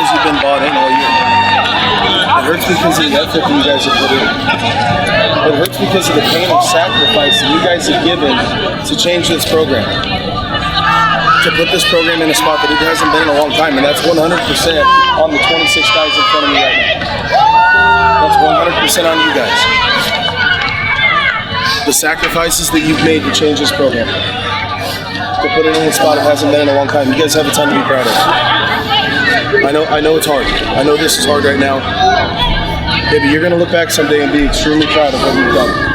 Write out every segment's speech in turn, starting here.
because you've been bought in all year. It hurts because of the effort that you guys have put in. It hurts because of the pain and sacrifice that you guys have given to change this program. To put this program in a spot that it hasn't been in a long time, and that's 100% on the 26 guys in front of me right now. That's 100% on you guys. The sacrifices that you've made to change this program, to put it in a spot it hasn't been in a long time. You guys have a ton to be proud of. I know it's hard. I know this is hard right now. Yeah, but you're going to look back someday and be extremely proud of what you've done.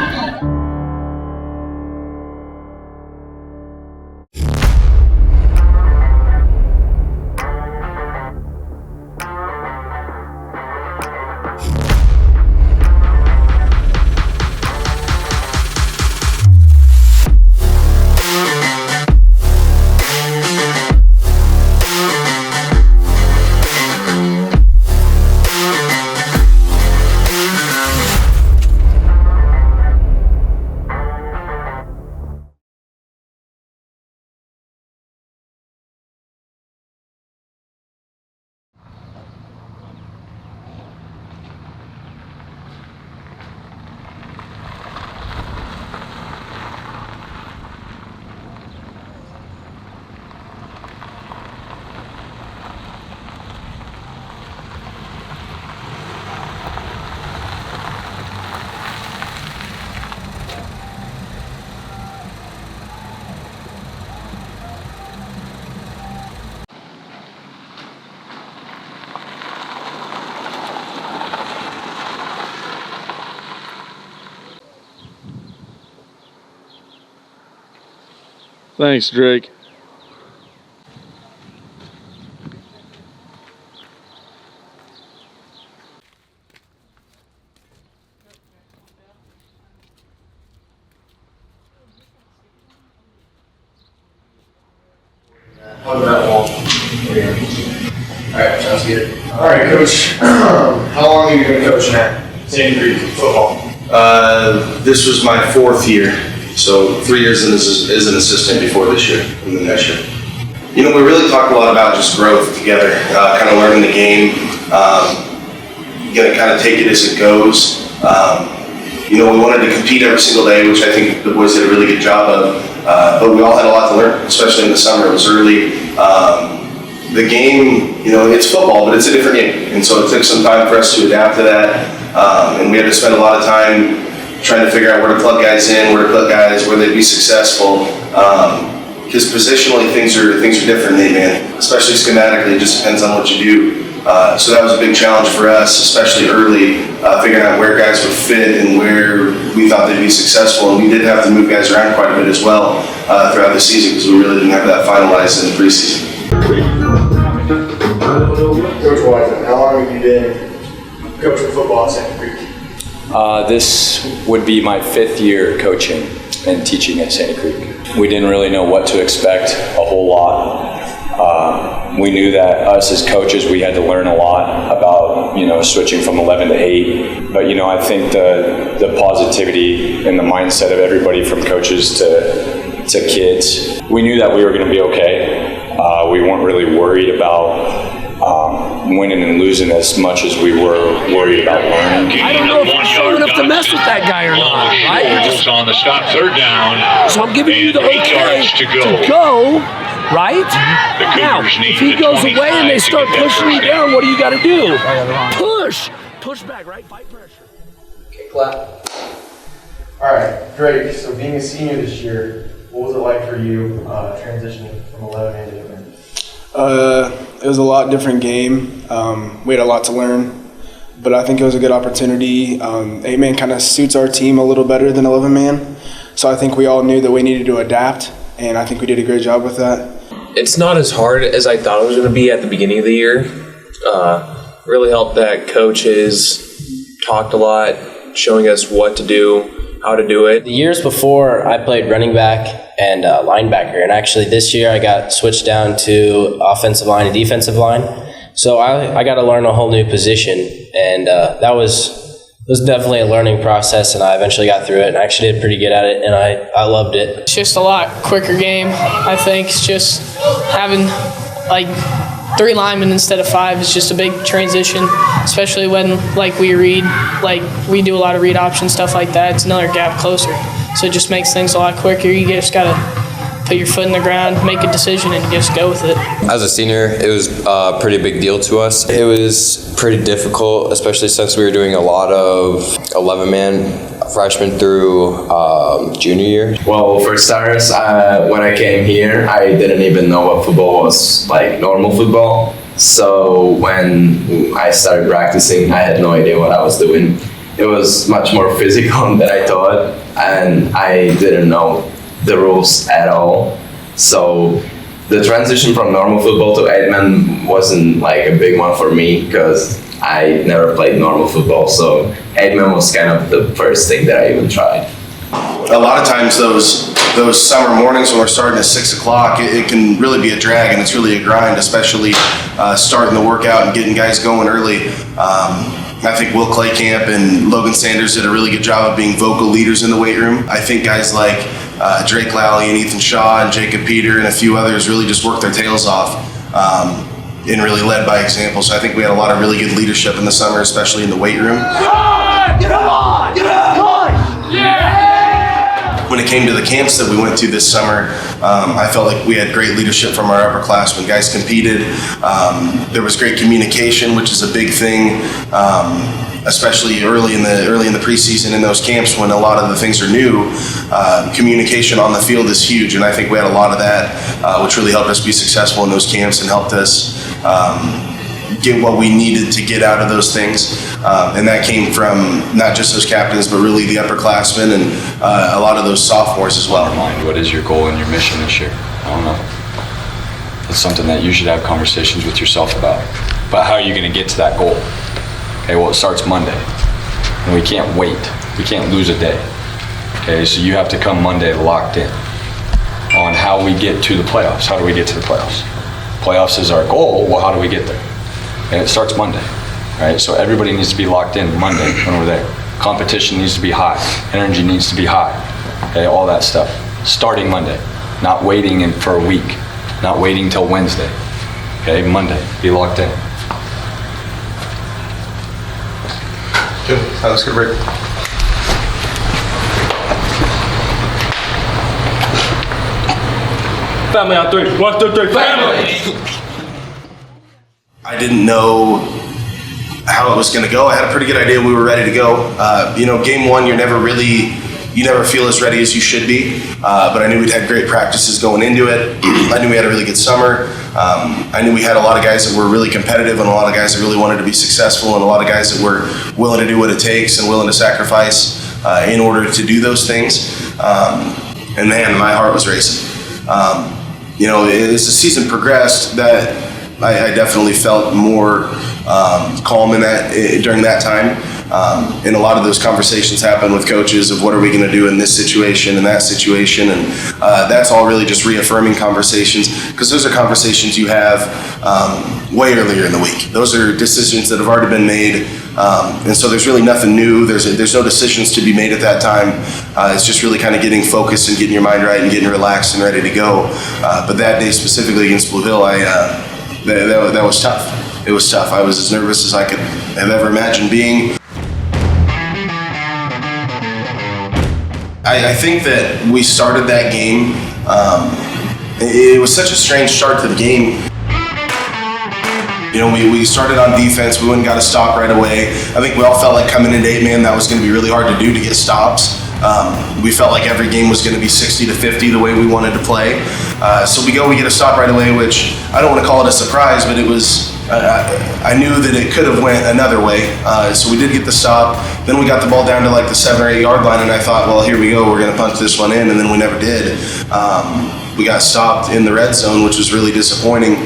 Thanks, Drake. How's that wall? Alright, sounds good. Alright, Coach. How long have you been coaching at Sandy Creek football? This was my 4th year. So 3 years as an assistant before this year and then next year. You know, we really talked a lot about just growth together, kind of learning the game, kind of take it as it goes. You know, we wanted to compete every single day, which I think the boys did a really good job of, but we all had a lot to learn, especially in the summer. It was early. The game, you know, it's football, but it's a different game. And so it took some time for us to adapt to that. And we had to spend a lot of time trying to figure out where to plug guys in, where to put guys, where they'd be successful. Because positionally, things are different, man. Especially schematically, it just depends on what you do. So that was a big challenge for us, especially early, figuring out where guys would fit and where we thought they'd be successful. And we did have to move guys around quite a bit as well throughout the season because we really didn't have that finalized in the preseason. Coach Wiseman, how long have you been coaching football at Sandy Creek? This would be my 5th year coaching and teaching at Sandy Creek. We didn't really know what to expect a whole lot. We knew that us as coaches, we had to learn a lot about, you know, switching from 11 to 8. But, you know, I think the positivity and the mindset of everybody from coaches to kids, we knew that we were going to be okay. We weren't really worried about winning and losing as much as we were worried about learning. I don't know if you're strong enough to mess with that guy or not, right? You're just on the stop, 3rd down. So I'm giving you the okay to go, right? Now, if he goes away and they start pushing you down, what do you got to do? Push back, right? Fight pressure. Okay, clap. All right, Drake. So being a senior this year, what was it like for you transitioning from 11 to 8? It was a lot different game. We had a lot to learn, but I think it was a good opportunity. 8-man kind of suits our team a little better than 11-man, so I think we all knew that we needed to adapt, and I think we did a great job with that. It's not as hard as I thought it was going to be at the beginning of the year. Really helped that coaches talked a lot, showing us what to do, how to do it. The years before, I played running back and linebacker, and actually this year I got switched down to offensive line and defensive line. So I got to learn a whole new position, and that was definitely a learning process, and I eventually got through it and actually did pretty good at it, and I loved it. It's just a lot quicker game. I think it's just having 3 linemen instead of 5 is just a big transition, especially when we we do a lot of read option stuff like that. It's another gap closer, so it just makes things a lot quicker. You just gotta put your foot in the ground, make a decision, and just go with it. As a senior, it was a pretty big deal to us. It was pretty difficult, especially since we were doing a lot of 11-man freshman through junior year. Well, for starters, when I came here, I didn't even know what football was, like normal football. So when I started practicing, I had no idea what I was doing. It was much more physical than I thought, and I didn't know the rules at all. So the transition from normal football to 8-man wasn't like a big one for me because I never played normal football. So 8-man was kind of the first thing that I even tried. A lot of times those summer mornings when we're starting at 6 o'clock, it can really be a drag, and it's really a grind, especially starting the workout and getting guys going early. I think Will Claycamp and Logan Sanders did a really good job of being vocal leaders in the weight room. I think guys like Drake Lally and Ethan Shaw and Jacob Peter and a few others really just worked their tails off and really led by example. So I think we had a lot of really good leadership in the summer, especially in the weight room. Get on! Get on! Yeah! When it came to the camps that we went to this summer, I felt like we had great leadership from our upperclassmen. Guys competed. There was great communication, which is a big thing, especially early in the preseason in those camps when a lot of the things are new. Communication on the field is huge, and I think we had a lot of that, which really helped us be successful in those camps and helped us get what we needed to get out of those things. And that came from not just those captains, but really the upperclassmen and a lot of those sophomores as well. What is your goal and your mission this year? I don't know. It's something that you should have conversations with yourself about. But how are you going to get to that goal? Okay, well, it starts Monday. And we can't wait. We can't lose a day. Okay, so you have to come Monday locked in on how we get to the playoffs. How do we get to the playoffs? Playoffs is our goal. Well, how do we get there? And it starts Monday, right? So everybody needs to be locked in Monday when we're there. Competition needs to be high. Energy needs to be high. Okay, all that stuff. Starting Monday, not waiting for a week, not waiting till Wednesday. Okay, Monday, be locked in. Good. That was a good break. Family on 3. 1, 2, 3. Family! I didn't know how it was going to go. I had a pretty good idea we were ready to go. Game 1, you never feel as ready as you should be. But I knew we'd had great practices going into it. I knew we had a really good summer. I knew we had a lot of guys that were really competitive and a lot of guys that really wanted to be successful and a lot of guys that were willing to do what it takes and willing to sacrifice in order to do those things. And man, my heart was racing. As the season progressed, that I definitely felt more calm during that time. And a lot of those conversations happen with coaches of what are we going to do in this situation and that situation. And that's all really just reaffirming conversations, because those are conversations you have way earlier in the week. Those are decisions that have already been made. And so there's really nothing new. There's no decisions to be made at that time. It's just really kind of getting focused and getting your mind right and getting relaxed and ready to go. But that day specifically against Blue Hill, that was tough. It was tough. I was as nervous as I could have ever imagined being. I think that we started that game. It was such a strange start to the game. We started on defense. We went and got a stop right away. I think we all felt like coming into 8-man, that was going to be really hard to do, to get stops. We felt like every game was going to be 60-50 the way we wanted to play. So we get a stop right away, which I don't want to call it a surprise, but it was, I knew that it could have went another way. So we did get the stop. Then we got the ball down to like the 7 or 8 yard line, and I thought, well, here we go. We're going to punch this one in, and then we never did. We got stopped in the red zone, which was really disappointing.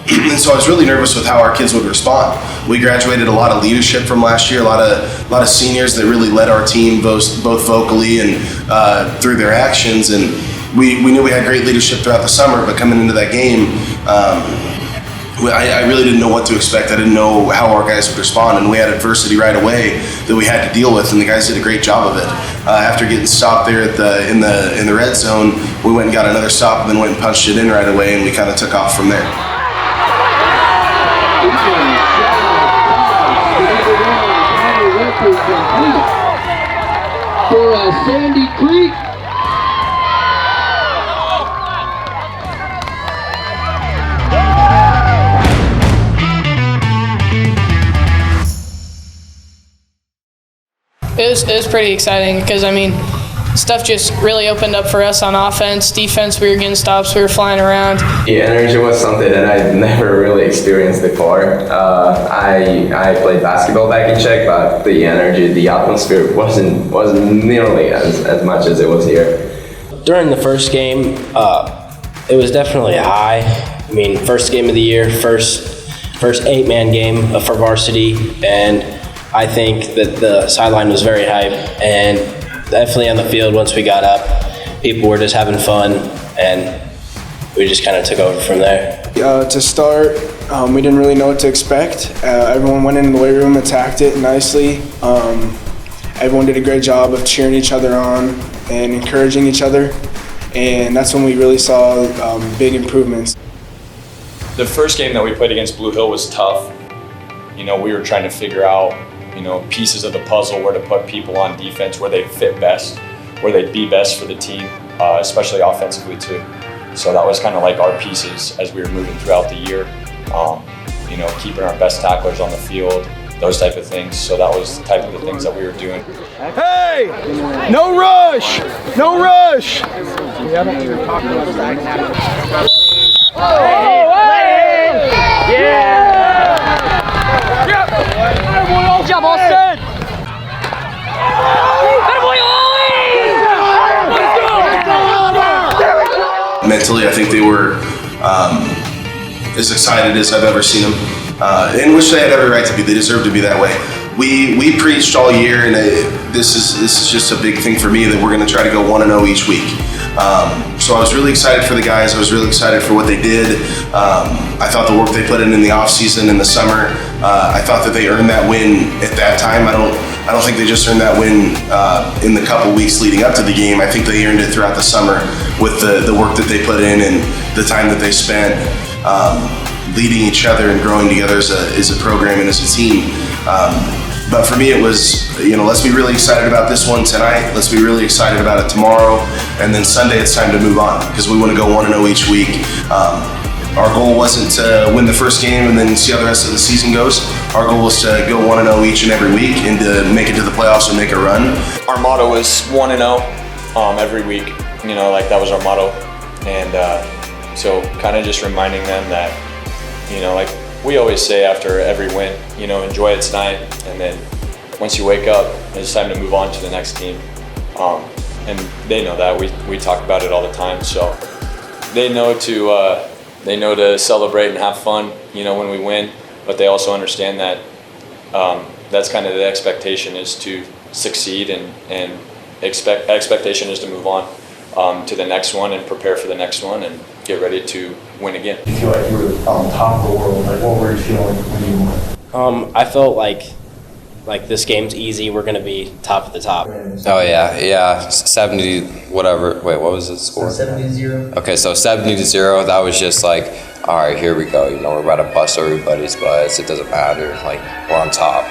And so I was really nervous with how our kids would respond. We graduated a lot of leadership from last year, a lot of seniors that really led our team both vocally and through their actions. And we knew we had great leadership throughout the summer, but coming into that game, I really didn't know what to expect. I didn't know how our guys would respond, and we had adversity right away that we had to deal with, and the guys did a great job of it. After getting stopped there in the red zone, we went and got another stop, and then went and punched it in right away, and we kind of took off from there. Sandy Creek. It was pretty exciting because, I mean, stuff just really opened up for us on offense. Defense, we were getting stops, we were flying around. The energy was something that I'd never really experienced before. I played basketball back in Czech, but the energy, the atmosphere wasn't nearly as much as it was here. During the first game, it was definitely high. I mean, first game of the year, first 8-man game for varsity, and I think that the sideline was very hype, and definitely on the field once we got up, people were just having fun, and we just kind of took over from there. To start, we didn't really know what to expect. Everyone went in the weight room, attacked it nicely. Everyone did a great job of cheering each other on and encouraging each other, and that's when we really saw big improvements. The first game that we played against Blue Hill was tough. You know, we were trying to figure out, you know, pieces of the puzzle, where to put people on defense, where they fit best, where they'd be best for the team, especially offensively too. So that was kind of like our pieces as we were moving throughout the year. You know, keeping our best tacklers on the field, those type of things. So that was the type of the things that we were doing. Hey, no rush, no rush. We haven't even talked about the second half. Good job, Austin. Mentally, I think they were as excited as I've ever seen them, and which they had every right to be. They deserve to be that way. We preached all year, and this is just a big thing for me that we're going to try to go 1-0 each week. So I was really excited for the guys. I was really excited for what they did. I thought the work they put in the off season, in the summer, I thought that they earned that win at that time. I don't think they just earned that win in the couple weeks leading up to the game. I think they earned it throughout the summer with the work that they put in and the time that they spent leading each other and growing together as a program and as a team. But for me, it was, you know, let's be really excited about this one tonight. Let's be really excited about it tomorrow. And then Sunday, it's time to move on because we want to go 1-0 each week. Our goal wasn't to win the first game and then see how the rest of the season goes. Our goal was to go 1-0 each and every week and to make it to the playoffs and make a run. Our motto was 1-0 every week. You know, like that was our motto. And so kind of just reminding them that, you know, like we always say after every win, you know, enjoy it tonight, and then once you wake up, it's time to move on to the next team. And they know that. We talk about it all the time, so they know to celebrate and have fun, you know, when we win. But they also understand that that's kind of the expectation, is to succeed, and expectation is to move on to the next one and prepare for the next one and get ready to win again. You feel like you were on top of the world. Like, what were you feeling when you won? I felt like this game's easy. We're gonna be top of the top. Oh yeah, 70 whatever. Wait, what was the score? 70-0. Okay, so 70-0. That was just like, all right, here we go. You know, we're about to bust everybody's butts. It doesn't matter. Like, we're on top.